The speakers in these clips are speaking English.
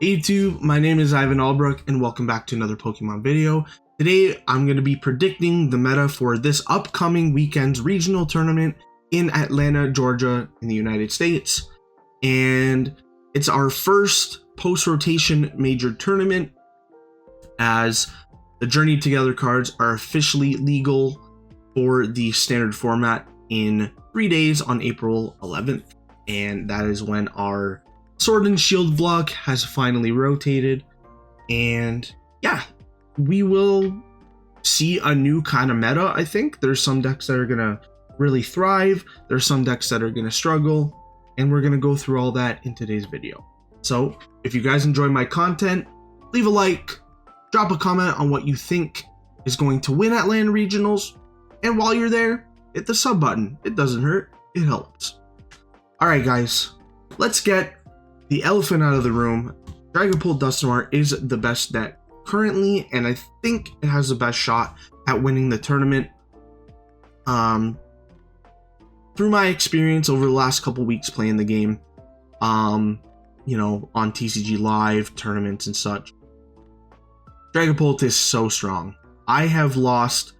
Hey YouTube, my name is Ivan Albrook and welcome back to another Pokemon video. Today I'm going to be predicting the meta for this upcoming weekend's regional tournament in Atlanta, Georgia in the United States. And it's our first post-rotation major tournament as the Journey Together cards are officially legal for the standard format in 3 days on April 11th. And that is when our Sword and Shield block has finally rotated, and yeah, we will see a new kind of meta. I think there's some decks that are gonna really thrive, there's some decks that are gonna struggle, and we're gonna go through all that in today's video. So if you guys enjoy my content, leave a like, drop a comment on what you think is going to win Atlanta Regionals, and while you're there, hit the sub button. It doesn't hurt, it helps. Alright guys, let's get the elephant out of the room. Dragapult Dusknoir is the best deck currently, and I think it has the best shot at winning the tournament. Through my experience over the last couple weeks playing the game, you know, on TCG Live, tournaments and such, Dragapult is so strong. I have lost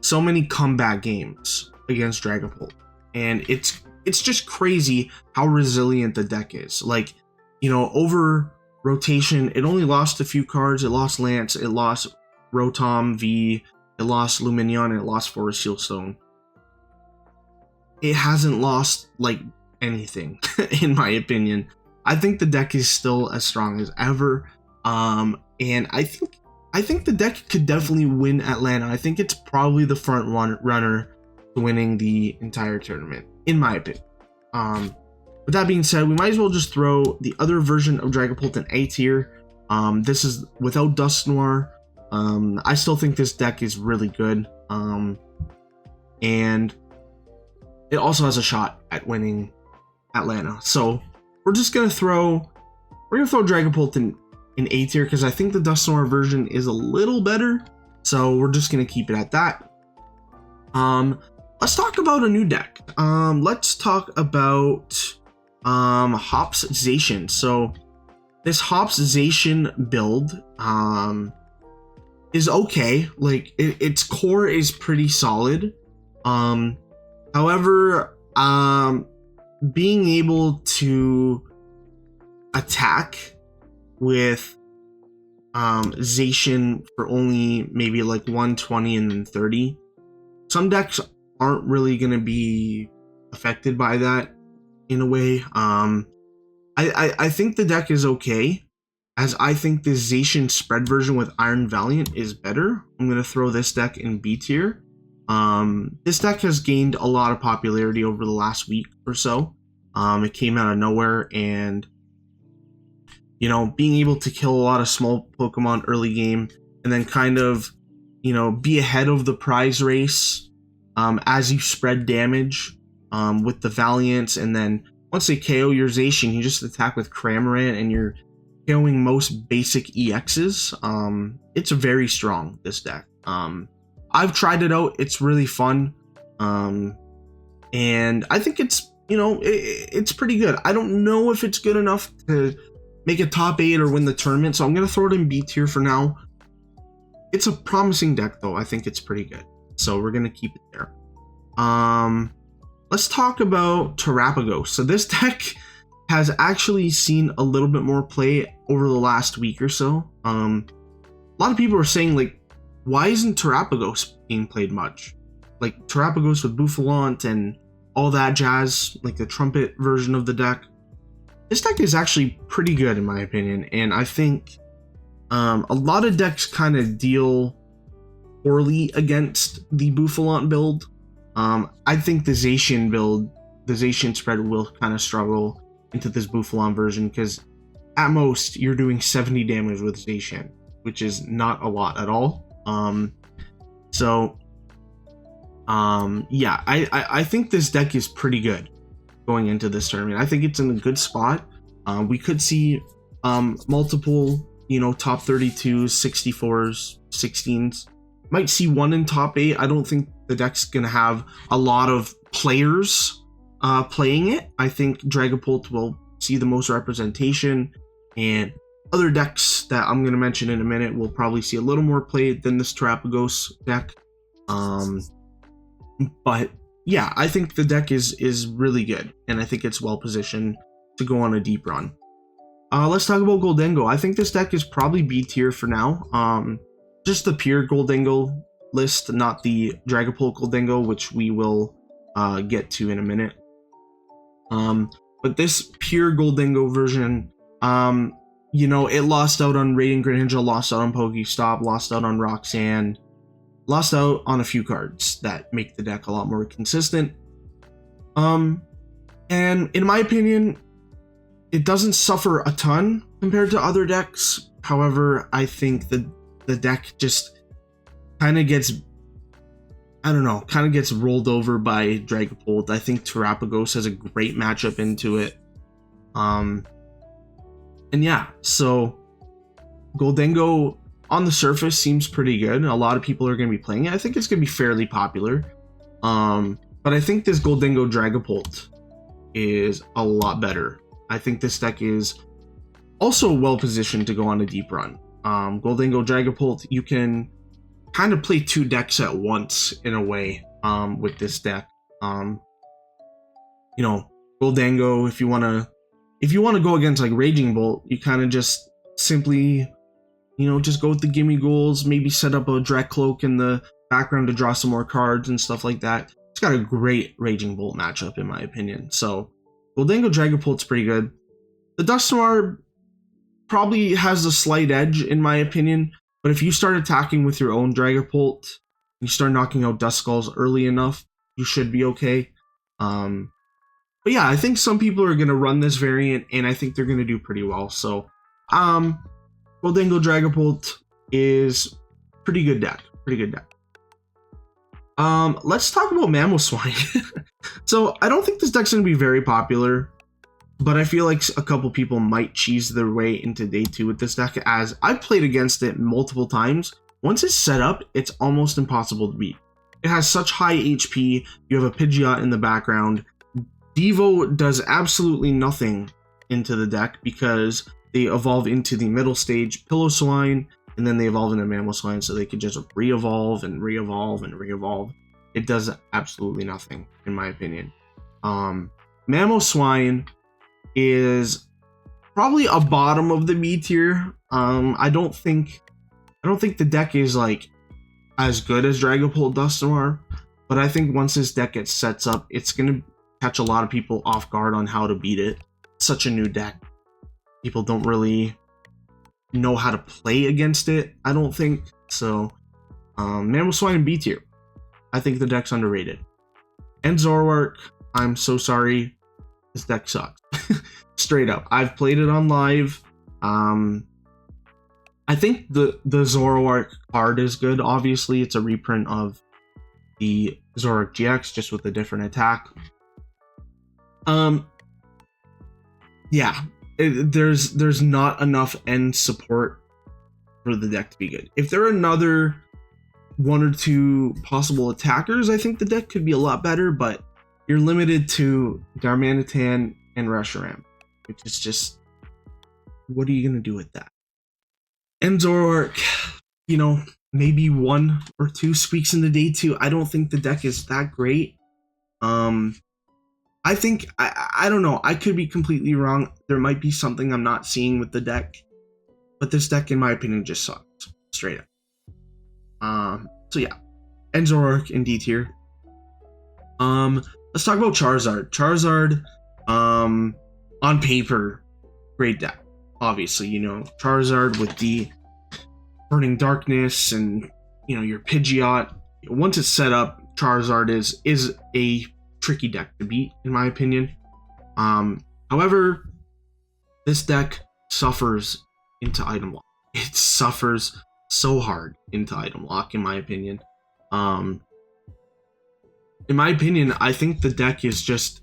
so many comeback games against Dragapult, and it's just crazy how resilient the deck is. Like, you know, over rotation, it only lost a few cards. It lost Lance, it lost Rotom V, it lost Lumineon, and it lost Forest Shieldstone. It hasn't lost, like, anything, in my opinion. I think the deck is still as strong as ever, and I think the deck could definitely win Atlanta. I think it's probably the front runner to winning the entire tournament, in my opinion. With that being said, we might as well just throw the other version of Dragapult in A tier. This is without Dusknoir. I still think this deck is really good. And it also has a shot at winning Atlanta. So we're gonna throw Dragapult in A tier because I think the Dusknoir version is a little better. So we're just gonna keep it at that. Let's talk about a new deck. Let's talk about Hops Zacian. So this Hops Zacian build is okay. Like its core is pretty solid. However, being able to attack with Zacian for only maybe like 120 and then 30, some decks aren't really going to be affected by that in a way. I think the deck is okay, as I think the Zacian spread version with Iron Valiant is better. I'm going to throw this deck in B tier. This deck has gained a lot of popularity over the last week or so. It came out of nowhere, and you know, being able to kill a lot of small Pokemon early game and then kind of, you know, be ahead of the prize race as you spread damage with the Valiants, and then once they KO your Zacian, you just attack with Cramorant and you're KOing most basic EXs. It's very strong, this deck. I've tried it out, it's really fun, and I think it's, you know, it's pretty good. I don't know if it's good enough to make a top 8 or win the tournament, so I'm going to throw it in B tier for now. It's a promising deck though, I think it's pretty good, so we're going to keep it there. Let's talk about Terapagos. So this deck has actually seen a little bit more play over the last week or so. A lot of people are saying, like, why isn't Terapagos being played much? Like Terapagos with Bouffalant and all that jazz, like the trumpet version of the deck. This deck is actually pretty good in my opinion, and I think a lot of decks kind of deal poorly against the Bouffalant build. I think the Zacian build, the Zacian spread, will kind of struggle into this Bouffalant version, because at most you're doing 70 damage with Zacian, which is not a lot at all. Yeah, I think this deck is pretty good going into this tournament. I think it's in a good spot. We could see multiple, you know, top 32s, 64s, 16s. Might see one in top 8. I don't think the deck's gonna have a lot of players playing it. I think Dragapult will see the most representation, and other decks that I'm going to mention in a minute will probably see a little more play than this Terapagos deck. But yeah, I think the deck is really good, and I think it's well positioned to go on a deep run. Let's talk about Goldengo. I think this deck is probably B tier for now. Just the pure Goldengo list, not the Dragapult Goldengo, which we will get to in a minute. But this pure Goldengo version, you know, it lost out on Radiant Greninja, lost out on Pokestop, lost out on Roxanne, lost out on a few cards that make the deck a lot more consistent. And in my opinion, it doesn't suffer a ton compared to other decks. However, I think the deck just kind of gets, I don't know, kind of gets rolled over by Dragapult. I think Terapagos has a great matchup into it. And yeah, so Goldengo on the surface seems pretty good. A lot of people are going to be playing it. I think it's going to be fairly popular. But I think this Goldengo Dragapult is a lot better. I think this deck is also well positioned to go on a deep run. Goldengo Dragapult, you can kind of play two decks at once in a way with this deck. You know, Goldengo, if you want to go against like Raging Bolt, you kind of just simply, you know, just go with the gimme goals, maybe set up a Drek Cloak in the background to draw some more cards and stuff like that. It's got a great Raging Bolt matchup in my opinion. So Goldengo Dragapult's pretty good. The Dusknoir probably has a slight edge in my opinion, but if you start attacking with your own Dragapult, you start knocking out Duskulls early enough, you should be okay. But yeah, I think some people are going to run this variant, and I think they're going to do pretty well. So, Goldengo Dragapult is pretty good deck. Let's talk about Mamoswine. So, I don't think this deck's going to be very popular, but I feel like a couple people might cheese their way into day 2 with this deck, as I've played against it multiple times. Once it's set up, it's almost impossible to beat. It has such high HP, you have a Pidgeot in the background. Devo does absolutely nothing into the deck because they evolve into the middle stage Piloswine, and then they evolve into Mamoswine, so they could just re-evolve and re-evolve and re-evolve. It does absolutely nothing, in my opinion. Mamoswine is probably a bottom of the B tier. I don't think the deck is like as good as Dragapult Dusknoir, but I think once this deck gets sets up, it's gonna catch a lot of people off guard on how to beat it. It's such a new deck. People don't really know how to play against it, I don't think. So, Mamoswine in B tier. I think the deck's underrated. And Zoroark, I'm so sorry. This deck sucks. Straight up. I've played it on live. I think the Zoroark card is good. Obviously, it's a reprint of the Zoroark GX, just with a different attack. Yeah, there's not enough end support for the deck to be good. If there are another one or two possible attackers, I think the deck could be a lot better, but you're limited to Darmanitan and Reshiram, which is just, what are you going to do with that? And Zoroark, you know, maybe one or two squeaks in the day 2. I don't think the deck is that great. I think, I don't know, I could be completely wrong. There might be something I'm not seeing with the deck, but this deck, in my opinion, just sucks, straight up. So yeah, and Zoroark in D tier. Let's talk about Charizard. Charizard, on paper, great deck. Obviously, you know, Charizard with the Burning Darkness and, you know, your Pidgeot. Once it's set up, Charizard is a tricky deck to beat, in my opinion. However, this deck suffers into item lock. It suffers so hard into item lock, in my opinion. In my opinion, I think the deck is just,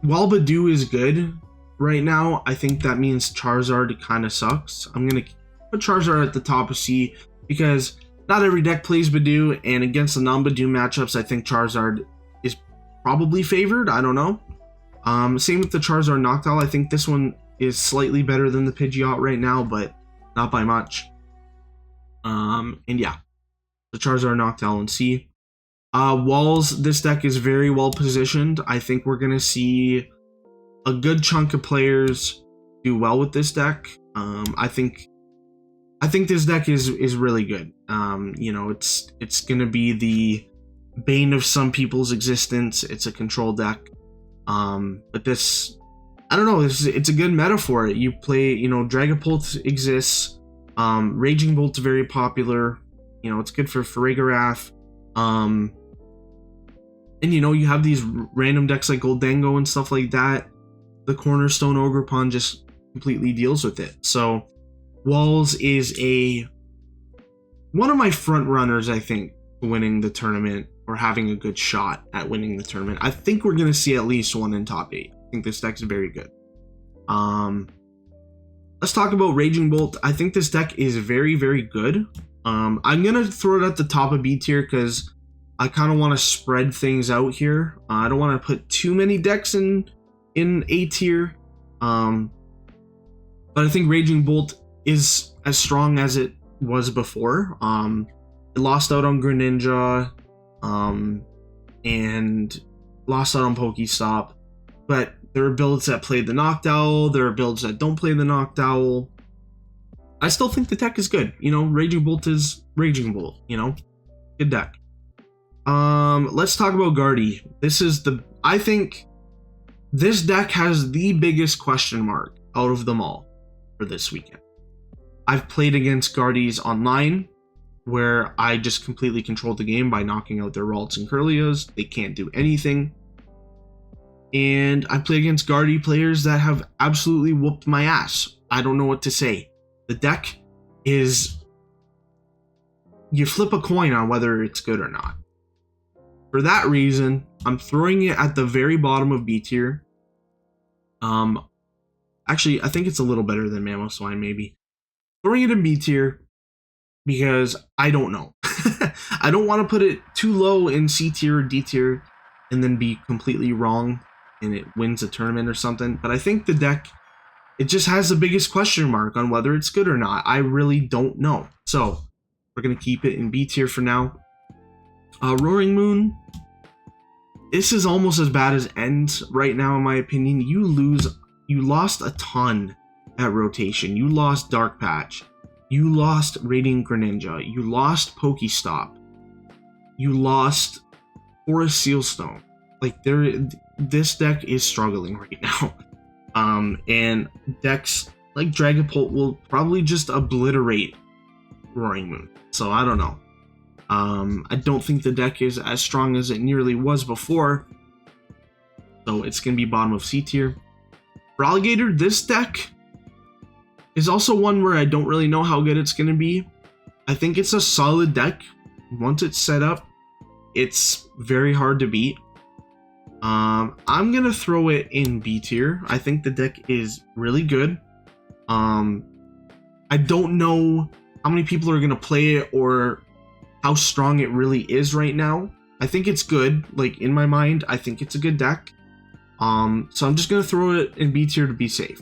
while Badoo is good right now, I think that means Charizard kind of sucks. I'm gonna put Charizard at the top of C because not every deck plays Badoo, and against the non-Badoo matchups, I think Charizard is probably favored. I don't know. Same with the Charizard Noctowl. I think this one is slightly better than the Pidgeot right now, but not by much. And yeah, the Charizard, Noctowl, and C. Walls, this deck is very well positioned. I think we're going to see a good chunk of players do well with this deck. I think this deck is really good. You know, it's going to be the bane of some people's existence. It's a control deck. But this, I don't know, it's a good meta for it. You play, you know, Dragapult exists. Raging Bolt's very popular. You know, it's good for Farigarath. And you know, you have these random decks like Goldango and stuff like that. The Cornerstone Ogerpon just completely deals with it. So Walls is one of my front runners, I think, to winning the tournament or having a good shot at winning the tournament. I think we're going to see at least one in top 8. I think this deck's very good. Let's talk about Raging Bolt. I think this deck is very, very good. I'm going to throw it at the top of B tier because I kind of want to spread things out here. I don't want to put too many decks in A tier. But I think Raging Bolt is as strong as it was before. It lost out on Greninja, and lost out on Pokestop. But there are builds that play the Noctowl, there are builds that don't play the Noctowl. I still think the deck is good. You know, Raging Bolt is Raging Bolt, you know? Good deck. Let's talk about Guardy. I think this deck has the biggest question mark out of them all for this weekend. I've played against Guardies online, where I just completely controlled the game by knocking out their Ralts and Kirlias. They can't do anything. And I play against Guardy players that have absolutely whooped my ass. I don't know what to say. The deck is... you flip a coin on whether it's good or not. For that reason, I'm throwing it at the very bottom of B tier. Actually, I think it's a little better than Mamoswine, maybe. Throwing it in B tier because I don't know. I don't want to put it too low in C tier or D tier and then be completely wrong and it wins a tournament or something. But I think the deck, it just has the biggest question mark on whether it's good or not. I really don't know. So we're going to keep it in B tier for now. Roaring Moon. This is almost as bad as Ends right now, in my opinion. You lost a ton at rotation. You lost Dark Patch. You lost Radiant Greninja. You lost Pokestop. You lost Forest Sealstone. Like, this deck is struggling right now. And decks like Dragapult will probably just obliterate Roaring Moon. So I don't know. I don't think the deck is as strong as it nearly was before. So it's going to be bottom of C tier. For Alligator, this deck is also one where I don't really know how good it's going to be. I think it's a solid deck. Once it's set up, it's very hard to beat. I'm going to throw it in B tier. I think the deck is really good. I don't know how many people are going to play it or how strong it really is right now. I think it's good. Like, in my mind, I think it's a good deck. So I'm just going to throw it in B tier to be safe.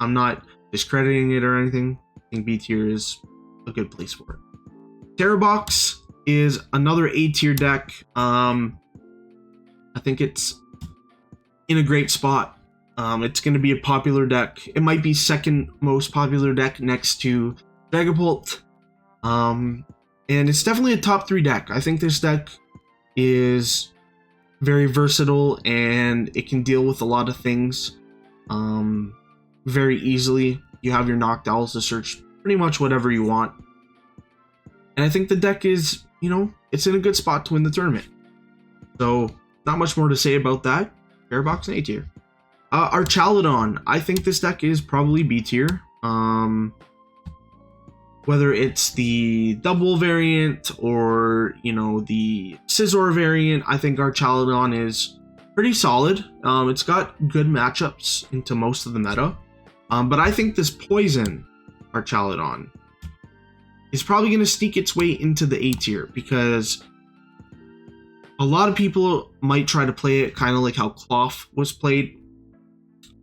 I'm not discrediting it or anything. I think B tier is a good place for it. Terrabox is another A tier deck. I think it's in a great spot. It's going to be a popular deck. It might be second most popular deck next to Dragapult. And it's definitely a top 3 deck. I think this deck is very versatile and it can deal with a lot of things very easily. You have your Noctowls to search pretty much whatever you want. And I think the deck is, you know, it's in a good spot to win the tournament. So, not much more to say about that. Airbox and A tier. Archaludon. I think this deck is probably B tier. Whether it's the double variant or, you know, the Scizor variant, I think Archaludon is pretty solid. It's got good matchups into most of the meta. But I think this Poison Archaludon is probably going to sneak its way into the A tier because a lot of people might try to play it kind of like how Cloth was played.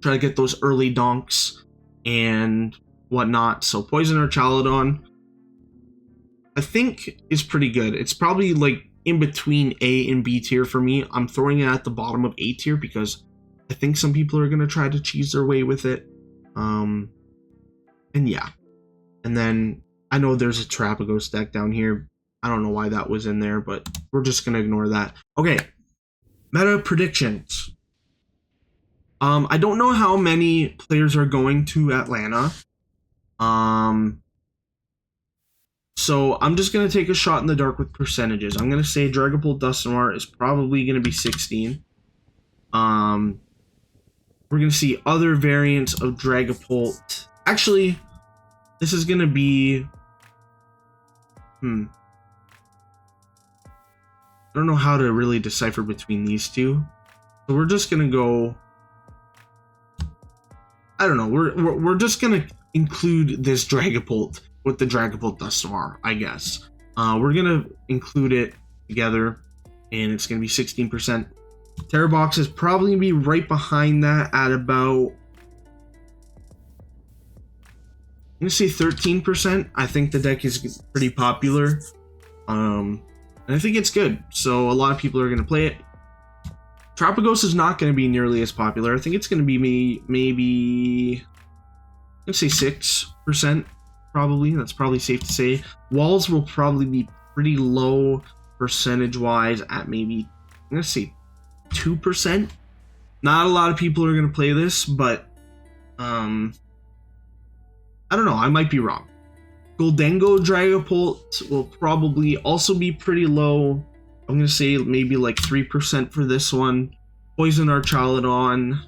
try to get those early donks and whatnot. So Poison or Chaladon, I think, is pretty good. It's probably like in between A and B tier for me. I'm throwing it at the bottom of A tier because I think some people are going to try to cheese their way with it. And yeah. And then I know there's a Terapagos deck down here. I don't know why that was in there, but we're just going to ignore that. Okay. Meta predictions. I don't know how many players are going to Atlanta. So I'm just going to take a shot in the dark with percentages. I'm going to say Dragapult Dusknoir is probably going to be 16. We're going to see other variants of Dragapult. Actually, this is going to be... I don't know how to really decipher between these two. So we're just going to go... I don't know. We're just going to include this Dragapult with the Dragapult Dusknoir, I guess. We're going to include it together, and it's going to be 16%. Terrabox is probably going to be right behind that at about... I'm going to say 13%. I think the deck is pretty popular. And I think it's good. So a lot of people are going to play it. Terapagos is not going to be nearly as popular. I think it's going to be maybe... let's say 6%. Probably. That's probably safe to say. Walls will probably be pretty low percentage-wise at maybe, I'm going to say 2%. Not a lot of people are going to play this, but I don't know. I might be wrong. Goldengo Dragapult will probably also be pretty low. I'm going to say maybe like 3% for this one. Poison Archaladon,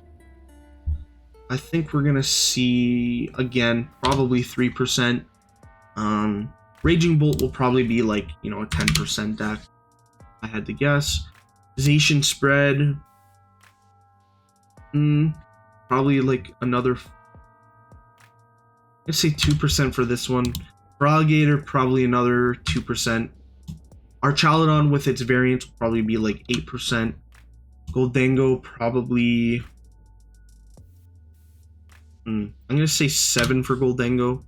I think we're going to see, again, probably 3%. Raging Bolt will probably be like, a 10% deck, I had to guess. Zacian Spread, probably like another, let's say 2% for this one. Froligator, probably another 2%. Archaladon with its variants will probably be like 8%. Goldengo, probably... I'm going to say 7 for Goldengo.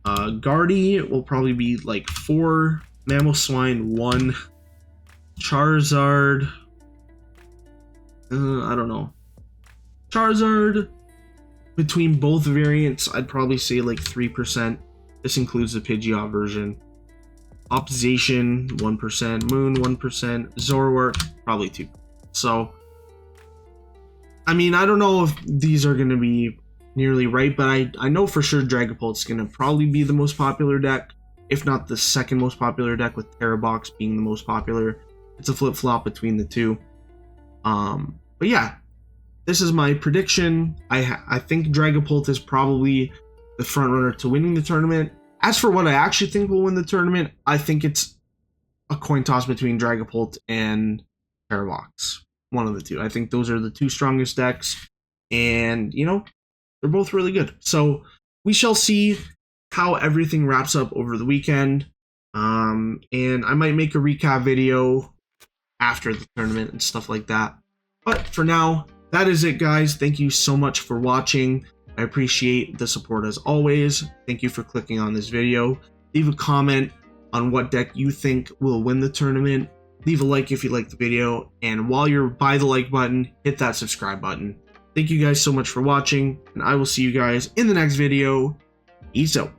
Guardy will probably be like 4. Mamoswine, 1. Charizard... I don't know. Charizard, between both variants, I'd probably say like 3%. This includes the Pidgeot version. Opposition, 1%. Moon, 1%. Zoroark, probably 2%. So... I mean, I don't know if these are going to be nearly right, but I know for sure Dragapult's going to probably be the most popular deck, if not the second most popular deck, with Terrabox being the most popular. It's a flip-flop between the two. But yeah, this is my prediction. I think Dragapult is probably the front runner to winning the tournament. As for what I actually think will win the tournament, I think it's a coin toss between Dragapult and Terrabox. One of the two. I think those are the two strongest decks, and they're both really good. So we shall see how everything wraps up over the weekend, and I might make a recap video after the tournament and stuff like that. But for now, that is it, guys. Thank you so much for watching. I appreciate the support as always. Thank you for clicking on this video. Leave a comment on what deck you think will win the tournament. Leave a like if you liked the video, and while you're by the like button, hit that subscribe button. Thank you guys so much for watching, and I will see you guys in the next video. Peace out.